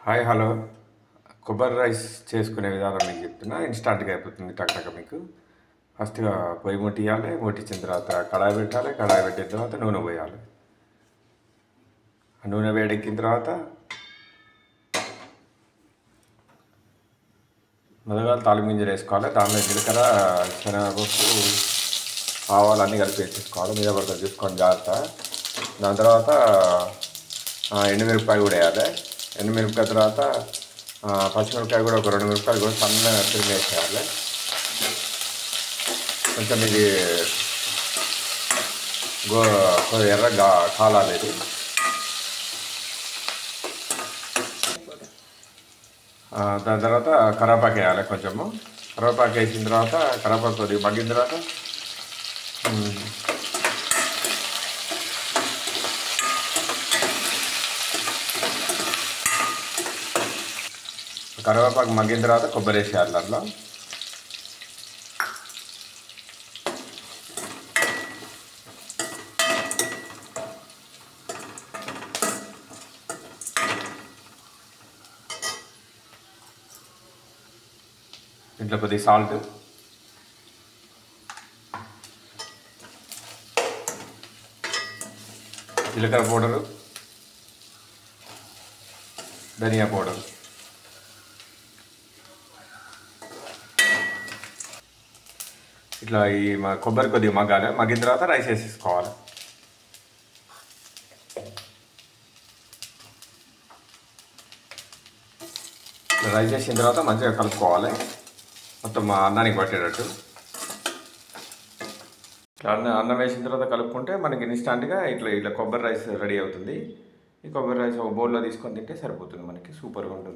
Hi hello కొబ్బరి rice చేసుకునే విధానం మీకు చెప్తున్నా. ఇన్స్టాంట్గా అయిపోతుంది టక్ మీకు. ఫస్ట్గా పొయ్యి ముట్టియాలి. ముట్టించిన తర్వాత కడాయి పెట్టాలి. కడాయి పెట్టిన తర్వాత నూనె పోయాలి. నూనె వేడెక్కిన తర్వాత మొదగా తాలింపు గింజలు వేసుకోవాలి. దానిలో జీలకర్ర, శనగపప్పు, ఆవాలు అన్నీ కలిపి వేసేసుకోవాలి. మీద పడుతుంది చూసుకొని జాగ్రత్త. దాని తర్వాత ఎండుమిరపకాయ కూడా వేయాలి. ఎండుమిరపకాయ తర్వాత పచ్చిమిరపకాయ కూడా ఒక 2 మిరపకాయలు కూడా సన్నగా తిరిగి వేసేయాలి. కొంచెం ఇది ఎర్రగా కాలాలి. ఇది దాని తర్వాత కరివేపాకు వేయాలి. కొంచెము కరివేపాకు వేసిన తర్వాత కరివేపాకు కొద్దిగా మగ్గిన తర్వాత కరివేపాకు మగ్గిన తర్వాత కొబ్బరి వేసేయాలి. దాంట్లో ఇంట్లో కొద్దిగా సాల్ట్, జీలకర్ర పౌడరు, ధనియా పౌడరు, ఇట్లా ఈ కొబ్బరి కొద్దిగా మగ్గాలి. మగ్గిన తర్వాత రైస్ వేసేసుకోవాలి. రైస్ వేసిన తర్వాత మంచిగా కలుపుకోవాలి. మొత్తం అన్నానికి పట్టేటట్టు. ఇట్లా అన్నం వేసిన తర్వాత కలుపుకుంటే మనకి ఇన్స్టాంట్గా ఇట్లా కొబ్బరి రైస్ రెడీ అవుతుంది. ఈ కొబ్బరి రైస్ ఒక బౌల్లో తీసుకొని తింటే సరిపోతుంది. మనకి సూపర్గా ఉంటుంది.